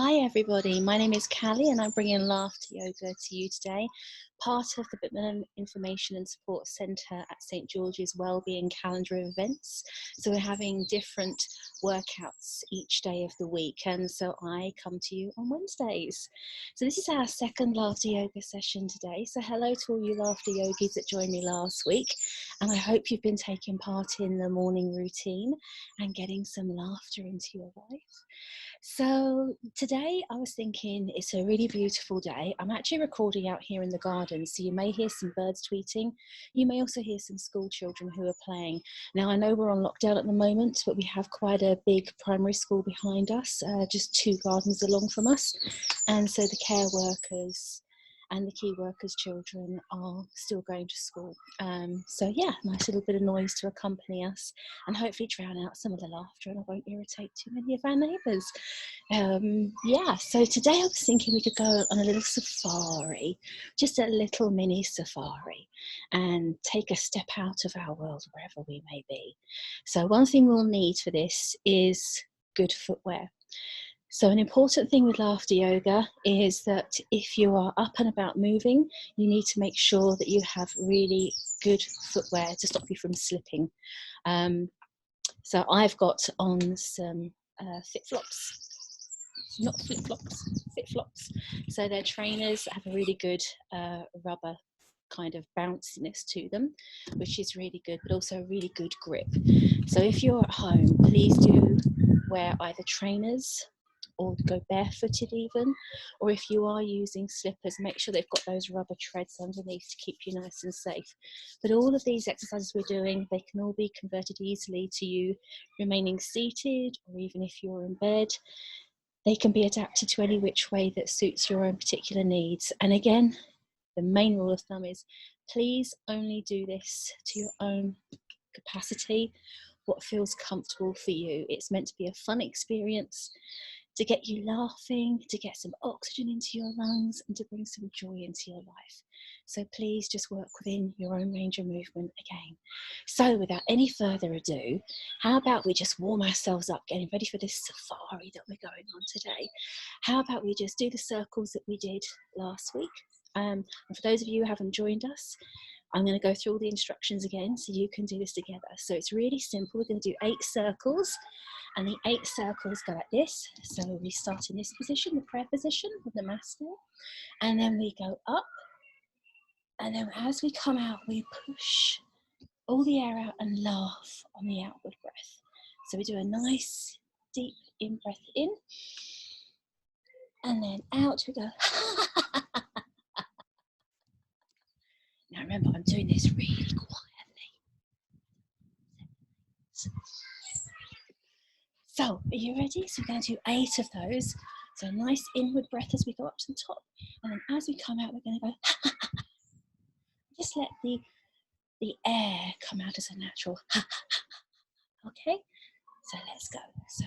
Hi everybody, my name is Callie and I'm bringing Laughter Yoga to you today, part of the Macmillan Information and Support Centre at St George's Wellbeing calendar of events. So we're having different workouts each day of the week, and so I come to you on Wednesdays. So this is our second Laughter Yoga session today. So hello to all you Laughter Yogis that joined me last week, and I hope you've been taking part in the morning routine and getting some laughter into your life. So today I was thinking it's a really beautiful day. I'm actually recording out here in the garden, so you may hear some birds tweeting. You may also hear some school children who are playing. Now I know we're on lockdown at the moment, but we have quite a big primary school behind us, just 2 gardens along from us. And so the care workers and the key workers' children are still going to school. So yeah, nice little bit of noise to accompany us and hopefully drown out some of the laughter, and I won't irritate too many of our neighbours. Yeah, so today I was thinking we could go on a little safari, just a little mini safari, and take a step out of our world wherever we may be. So one thing we'll need for this is good footwear. So an important thing with laughter yoga is that if you are up and about moving, you need to make sure that you have really good footwear to stop you from slipping. So I've got on some fit-flops, not flip-flops, fit-flops. So they're trainers that have a really good rubber kind of bounciness to them, which is really good, but also a really good grip. So if you're at home, please do wear either trainers or go barefooted even, or if you are using slippers, make sure they've got those rubber treads underneath to keep you nice and safe. But all of these exercises we're doing, they can all be converted easily to you remaining seated, or even if you're in bed, they can be adapted to any which way that suits your own particular needs. And again, the main rule of thumb is please only do this to your own capacity, what feels comfortable for you. It's meant to be a fun experience, to get you laughing, to get some oxygen into your lungs, and to bring some joy into your life. So please just work within your own range of movement again. So without any further ado, how about we just warm ourselves up, getting ready for this safari that we're going on today? How about we just do the circles that we did last week? And for those of you who haven't joined us, I'm going to go through all the instructions again so you can do this together. So it's really simple. We're going to do 8 circles, and the 8 circles go like this. So we start in this position, the prayer position with the master, and then we go up, and then as we come out, we push all the air out and laugh on the outward breath. So we do a nice deep in breath in, and then out we go. Now remember, I'm doing this really quietly. So, are you ready? So we're going to do 8 of those. So a nice inward breath as we go up to the top. And then as we come out, we're going to go, just let the air come out as a natural, okay? So let's go. So,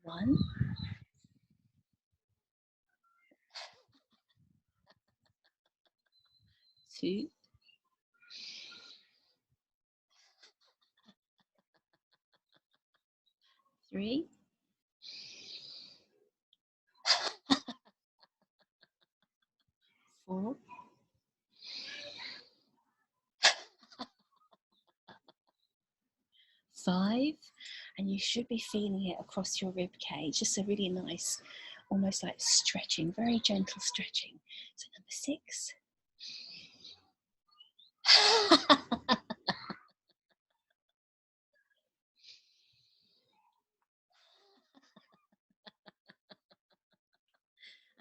1, 2, 3, 4, 5, and you should be feeling it across your rib cage. Just a really nice, almost like stretching, very gentle stretching. So number 6.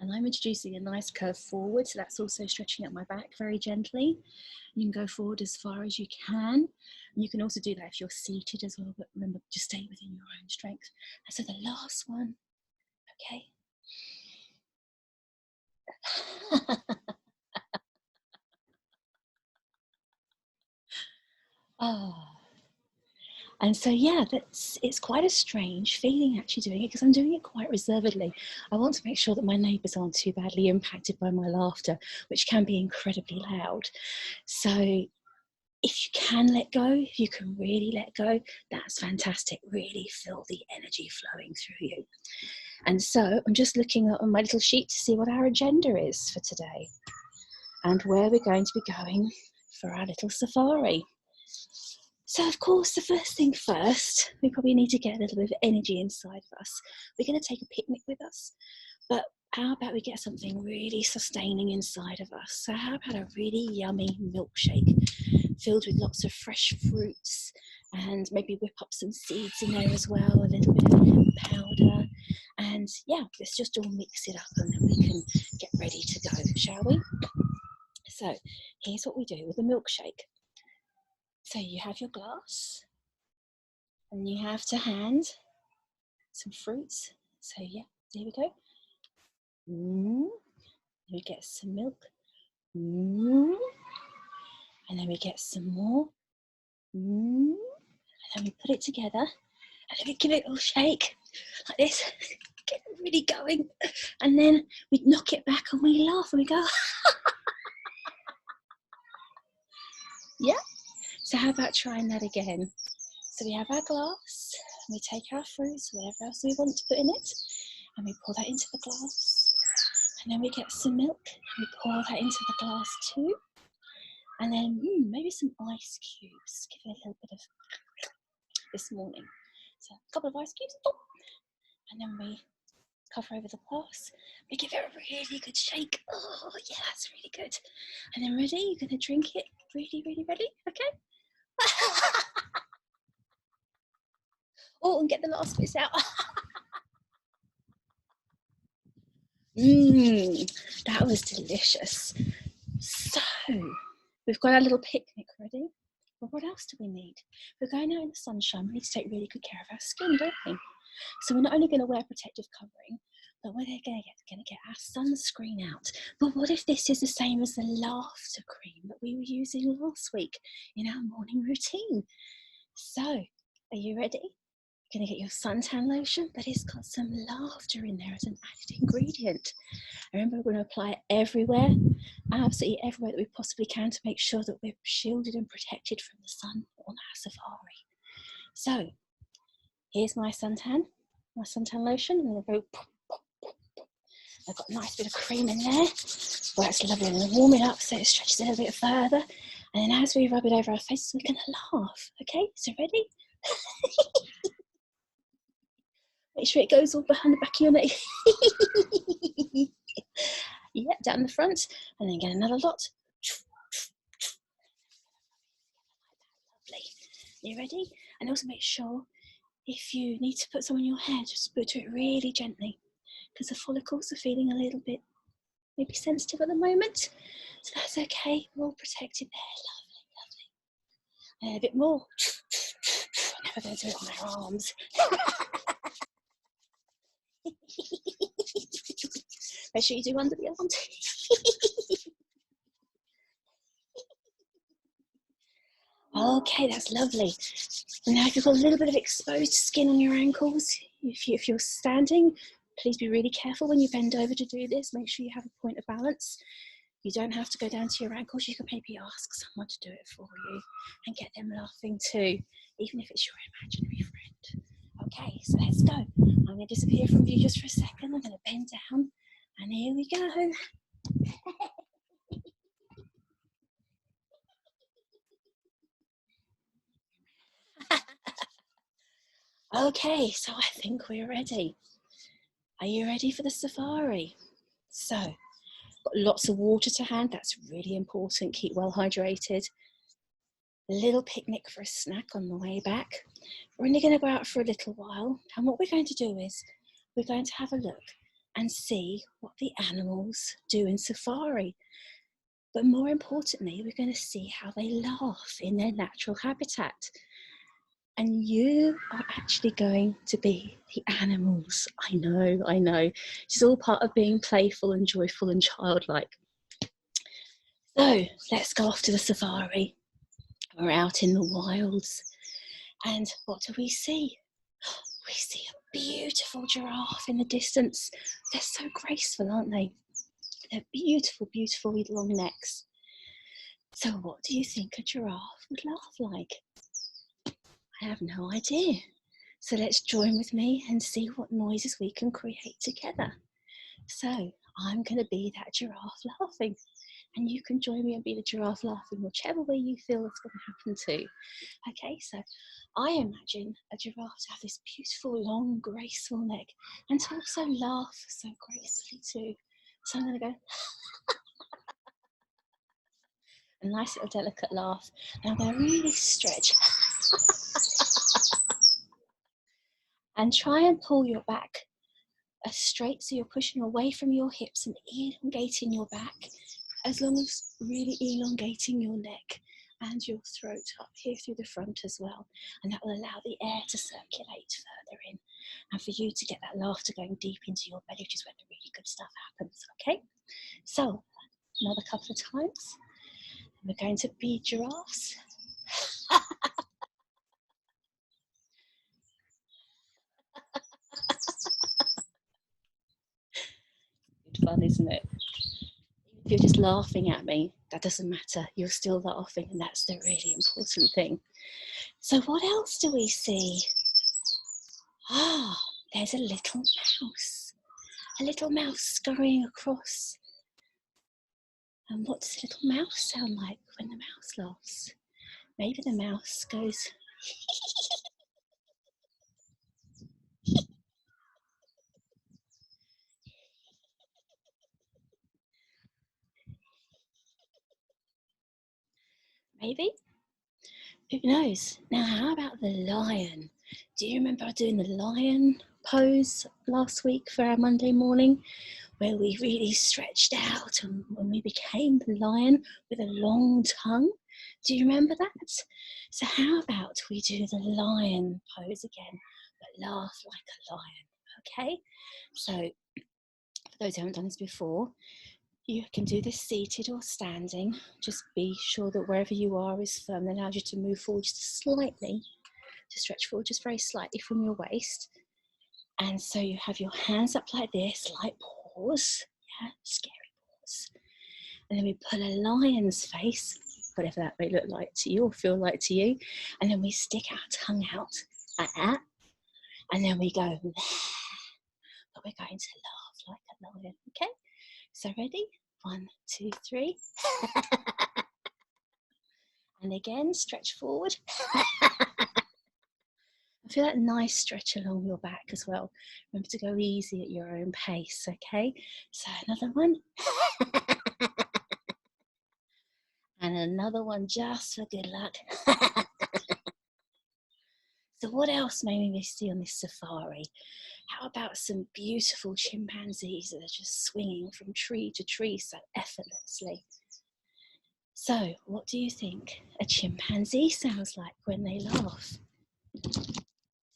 And I'm introducing a nice curve forward, so that's also stretching up my back very gently. You can go forward as far as you can. And you can also do that if you're seated as well, but remember, just stay within your own strength. And so the last one, okay. Oh. And so, yeah, it's quite a strange feeling actually doing it, because I'm doing it quite reservedly. I want to make sure that my neighbours aren't too badly impacted by my laughter, which can be incredibly loud. So If you can let go, if you can really let go, that's fantastic. Really feel the energy flowing through you. And so I'm just looking on my little sheet to see what our agenda is for today and where we're going to be going for our little safari. So of course, the first thing first, we probably need to get a little bit of energy inside of us. We're going to take a picnic with us, but how about we get something really sustaining inside of us? So how about a really yummy milkshake filled with lots of fresh fruits, and maybe whip up some seeds in there as well, a little bit of hemp powder, and yeah, let's just all mix it up and then we can get ready to go, shall we? So here's what we do with a milkshake. So you have your glass and you have to hand some fruits. So yeah, there we go. We get some milk. And then we get some more. And then we put it together. And then we give it a little shake like this. Get it really going. And then we knock it back and we laugh and we go, yeah. So how about trying that again? So we have our glass, and we take our fruits, whatever else we want to put in it, and we pour that into the glass. And then we get some milk, and we pour that into the glass too. And then maybe some ice cubes. Give it a little bit of this morning. So a couple of ice cubes, and then we cover over the glass. We give it a really good shake. Oh yeah, that's really good. And then ready? You're gonna drink it. Really, really ready? Okay. Oh, and get the last bits out. That was delicious. So, we've got our little picnic ready. But what else do we need? We're going out in the sunshine. We need to take really good care of our skin, don't we? So we're not only going to wear protective covering, but we're going to get our sunscreen out. But what if this is the same as the laughter cream that we were using last week in our morning routine? So, are you ready? You're going to get your suntan lotion, but it's got some laughter in there as an added ingredient. Remember, we're going to apply it everywhere, absolutely everywhere that we possibly can, to make sure that we're shielded and protected from the sun on our safari. So, here's my suntan lotion. I'm going to go, I've got a nice bit of cream in there. Well, that's lovely. I'm going to warm it up so it stretches a little bit further. And then as we rub it over our faces, we're going to laugh. Okay, so ready? Make sure it goes all behind the back of your neck. Yeah, down the front. And then get another lot. Lovely. You ready? And also make sure, if you need to put some on your hair, just do it really gently, because the follicles are feeling a little bit maybe sensitive at the moment. So that's okay. We're all protected there. Lovely, lovely. And a bit more. I'm never going to do it on our arms. Make sure you do under the arms. Okay, that's lovely. Now, if you've got a little bit of exposed skin on your ankles, if you're standing, please be really careful when you bend over to do this. Make sure you have a point of balance. You don't have to go down to your ankles. You can maybe ask someone to do it for you and get them laughing too, even if it's your imaginary friend. Okay, so let's go. I'm going to disappear from view just for a second. I'm going to bend down, and here we go. Okay, so I think we're ready. Are you ready for the safari? So, got lots of water to hand. That's really important. Keep well hydrated. A little picnic for a snack on the way back. We're only going to go out for a little while, and what we're going to do is we're going to have a look and see what the animals do in safari. But more importantly, we're going to see how they laugh in their natural habitat. And you are actually going to be the animals. I know. It's all part of being playful and joyful and childlike. So let's go off to the safari. We're out in the wilds. And what do we see? We see a beautiful giraffe in the distance. They're so graceful, aren't they? They're beautiful, beautiful with long necks. So what do you think a giraffe would laugh like? I have no idea. So let's join with me and see what noises we can create together. So I'm going to be that giraffe laughing, and you can join me and be the giraffe laughing, whichever way you feel it's going to happen too. Okay, so I imagine a giraffe to have this beautiful, long, graceful neck, and to also laugh so gracefully too. So I'm going to go, a nice little delicate laugh, and I'm going to really stretch and try and pull your back straight, so you're pushing away from your hips and elongating your back, as long as really elongating your neck and your throat up here through the front as well, and that will allow the air to circulate further in and for you to get that laughter going deep into your belly, which is where the really good stuff happens. Okay, so another couple of times. We're going to be giraffes. Good fun, isn't it? If you're just laughing at me, that doesn't matter. You're still laughing, and that's the really important thing. So what else do we see? Ah, there's a little mouse. A little mouse scurrying across. And what does a little mouse sound like when the mouse laughs? Maybe the mouse goes... Maybe? Who knows? Now, how about the lion? Do you remember doing the lion pose last week for our Monday morning, where we really stretched out and when we became the lion with a long tongue? Do you remember that? So how about we do the lion pose again, but laugh like a lion, okay? So for those who haven't done this before, you can do this seated or standing. Just be sure that wherever you are is firm. That allows you to move forward just slightly, to stretch forward just very slightly from your waist. And so you have your hands up like this, like paws, yeah, scary paws. And then we pull a lion's face, whatever that may look like to you or feel like to you. And then we stick our tongue out like that. And then we go, but we're going to laugh like a lion, okay? So ready? 1, 2, 3. And again, stretch forward. Feel that nice stretch along your back as well. Remember to go easy at your own pace, okay? So another one. And another one just for good luck. So what else may we see on this safari? How about some beautiful chimpanzees that are just swinging from tree to tree so effortlessly? So what do you think a chimpanzee sounds like when they laugh? Do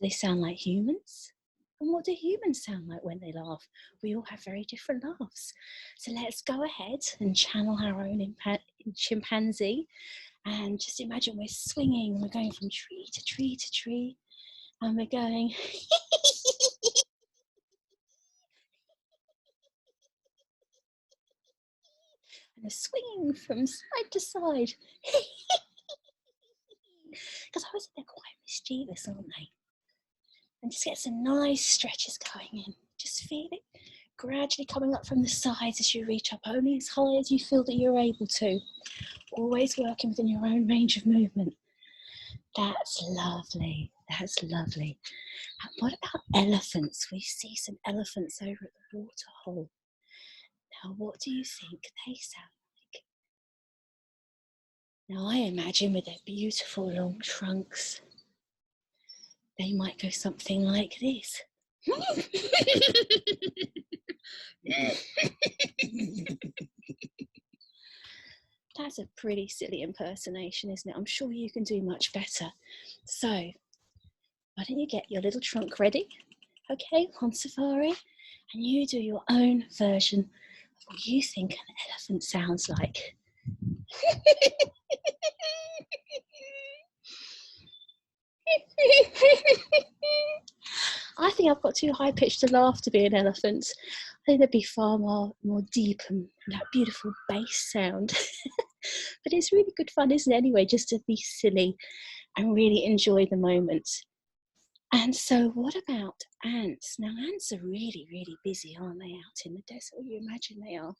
they sound like humans? And what do humans sound like when they laugh? We all have very different laughs. So let's go ahead and channel our own chimpanzee. And just imagine we're swinging, we're going from tree to tree to tree, and we're going... and they're swinging from side to side. Because I was they're quite mischievous, aren't they? And just get some nice stretches going in. Just feel it gradually coming up from the sides as you reach up, only as high as you feel that you're able to. Always working within your own range of movement. That's lovely. That's lovely. And what about elephants? We see some elephants over at the waterhole. Now, what do you think they sound like? Now, I imagine with their beautiful long trunks, they might go something like this. That's a pretty silly impersonation, isn't it? I'm sure you can do much better. So, why don't you get your little trunk ready, okay, on safari, and you do your own version of what you think an elephant sounds like. I think I've got too high pitched to laugh to be an elephant. I think there'd be far more deep and that beautiful bass sound. But it's really good fun, isn't it, anyway, just to be silly and really enjoy the moment. And so what about ants? Now, ants are really, really busy, aren't they, out in the desert? You imagine they are.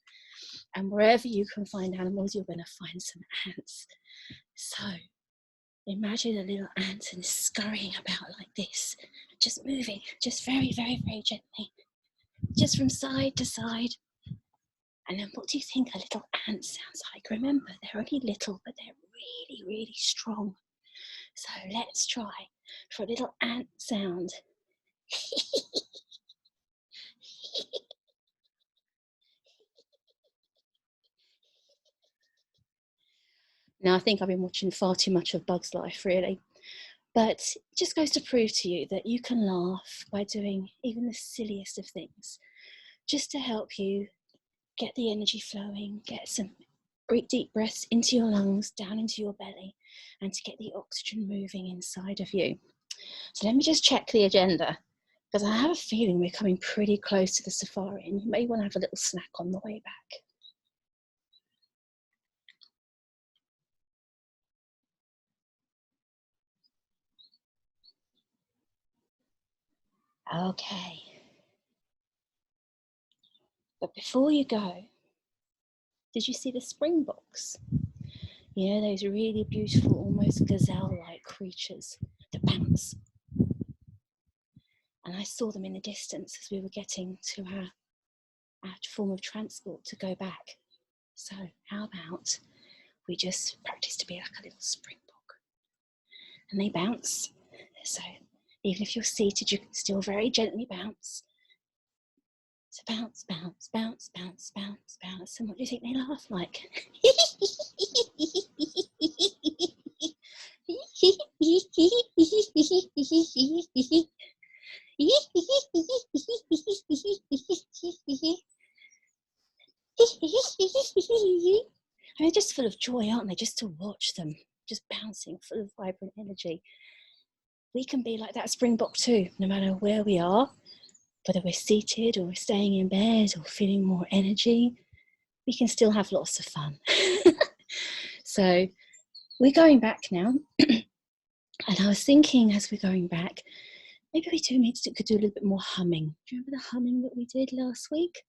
And wherever you can find animals, you're going to find some ants. So imagine a little ant and scurrying about like this, just moving, just very, very, very gently, just from side to side. And then what do you think a little ant sounds like? Remember, they're only little, but they're really, really strong. So let's try for a little ant sound. Now, I think I've been watching far too much of Bug's Life, really. But it just goes to prove to you that you can laugh by doing even the silliest of things, just to help you get the energy flowing, get some deep breaths into your lungs, down into your belly, and to get the oxygen moving inside of you. So let me just check the agenda, because I have a feeling we're coming pretty close to the safari, and you may want to have a little snack on the way back. Okay. But before you go, did you see the springboks? You know, those really beautiful, almost gazelle-like creatures that bounce. And I saw them in the distance as we were getting to our form of transport to go back. So how about we just practice to be like a little springbok? And they bounce. So even if you're seated, you can still very gently bounce. So bounce, bounce, bounce, bounce, bounce, bounce. And what do you think they laugh like? And they're just full of joy, aren't they? Just to watch them, just bouncing, full of vibrant energy. We can be like that springbok too, no matter where we are, whether we're seated or we're staying in bed or feeling more energy, we can still have lots of fun. So we're going back now. And I was thinking as we're going back, maybe we could do a little bit more humming. Do you remember the humming that we did last week?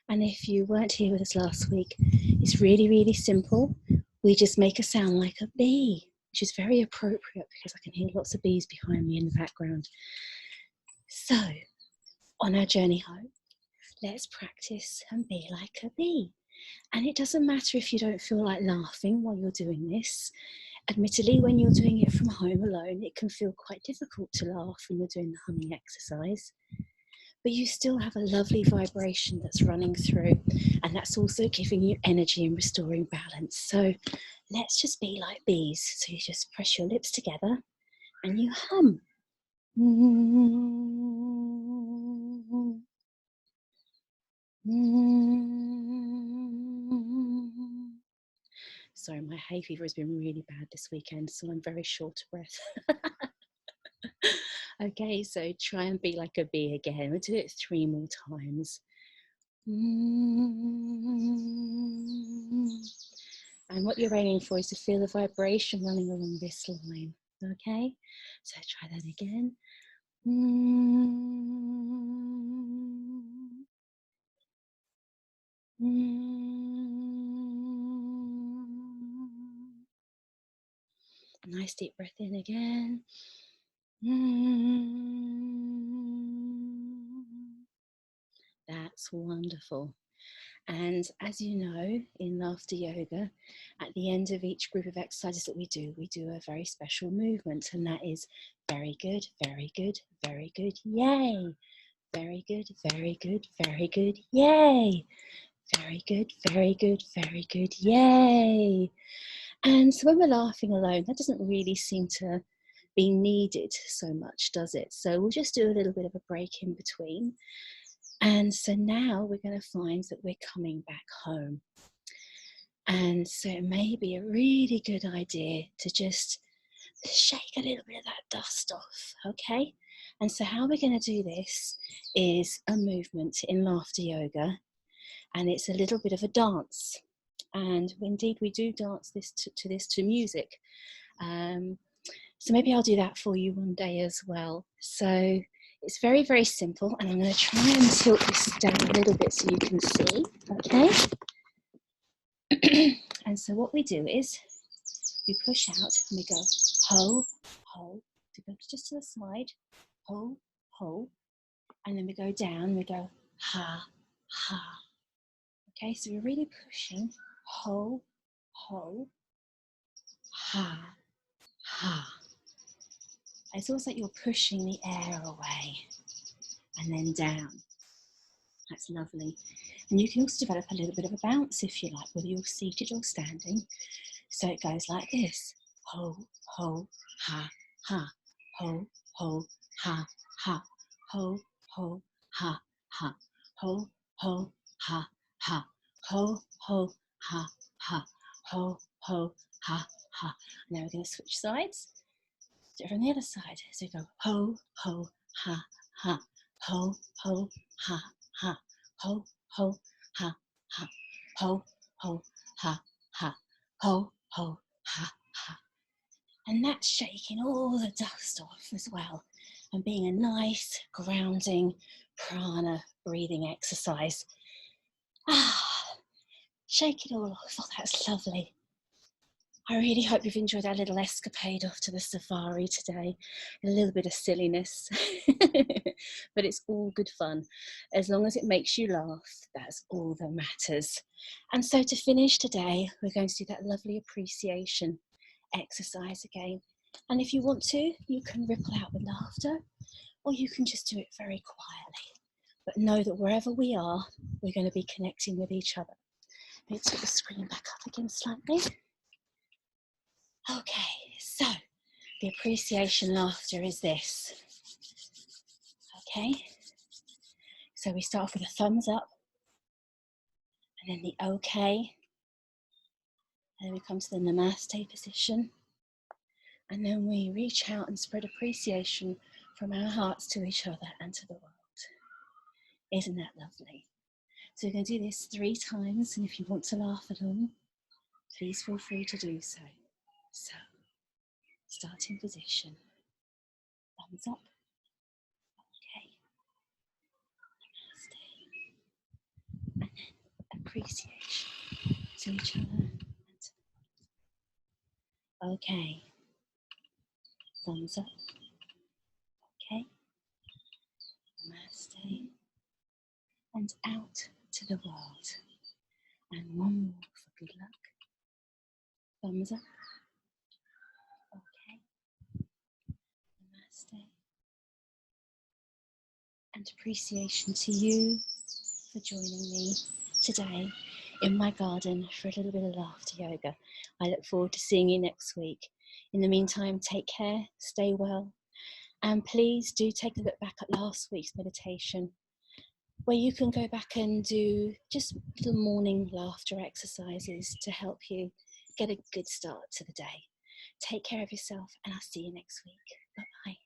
And if you weren't here with us last week, it's really, really simple. We just make a sound like a bee, which is very appropriate because I can hear lots of bees behind me in the background. So, on our journey home, let's practice and be like a bee. And it doesn't matter if you don't feel like laughing while you're doing this. Admittedly, when you're doing it from home alone, it can feel quite difficult to laugh when you're doing the humming exercise. But you still have a lovely vibration that's running through, and that's also giving you energy and restoring balance. So let's just be like bees. So you just press your lips together and you hum. Sorry, my hay fever has been really bad this weekend, so I'm very short of breath. Okay, so try and be like a bee again. We'll do it 3 more times. And what you're aiming for is to feel the vibration running along this line. Okay, so try that again. Nice deep breath in again. That's wonderful. And as you know, in laughter yoga, at the end of each group of exercises that we do a very special movement, and that is very good, very good, very good, yay. Very good, very good, very good, yay. Very good, very good, very good, yay. And so when we're laughing alone, that doesn't really seem to be needed so much, does it? So we'll just do a little bit of a break in between. And so now we're going to find that we're coming back home. And so it may be a really good idea to just shake a little bit of that dust off, okay? And so how we're going to do this is a movement in laughter yoga, and it's a little bit of a dance. And indeed, we do dance this to music. So maybe I'll do that for you one day as well. So it's very, very simple. And I'm going to try and tilt this down a little bit so you can see. Okay. And so what we do is we push out and we go ho, ho, to go just to the side, ho, ho, and then we go down and we go ha, ha. Okay, so we're really pushing ho, ho, ha, ha. It's almost like you're pushing the air away and then down. That's lovely. And you can also develop a little bit of a bounce if you like, whether you're seated or standing. So it goes like this. Ho, ho, ha, ha. Ho, ho, ha, ha. Ho, ho, ha, ha. Ho, ho, ha, ha. Ho, ho, ha, ha. Ho, ho, ha, ha. Now we're going to switch sides. Do it from the other side. So you go ho, ho, ha, ha. Ho, ho, ha, ha. Ho, ho, ha, ha. Ho, ho, ha, ha. Ho, ho, ha, ha. And that's shaking all the dust off as well and being a nice grounding prana breathing exercise. Shake it all off. Oh, that's lovely. I really hope you've enjoyed our little escapade off to the safari today. A little bit of silliness, but it's all good fun. As long as it makes you laugh, that's all that matters. And so to finish today, we're going to do that lovely appreciation exercise again. And if you want to, you can ripple out with laughter, or you can just do it very quietly. But know that wherever we are, we're going to be connecting with each other. Let's put the screen back up again slightly. Okay, so the appreciation laughter is this. Okay, so we start off with a thumbs up, and then the okay, and then we come to the namaste position, and then we reach out and spread appreciation from our hearts to each other and to the world. Isn't that lovely? So we're going to do this 3 times, and if you want to laugh along, please feel free to do so. So, starting position, thumbs up, okay, namaste, and then appreciation to each other and to the world. Okay, thumbs up, okay, namaste, and out to the world. And one more for good luck. Thumbs up, okay, namaste, and appreciation to you for joining me today in my garden for a little bit of laughter yoga. I look forward to seeing you next week. In the meantime, take care, stay well, and please do take a look back at last week's meditation, where you can go back and do just little morning laughter exercises to help you get a good start to the day. Take care of yourself, and I'll see you next week. Bye-bye.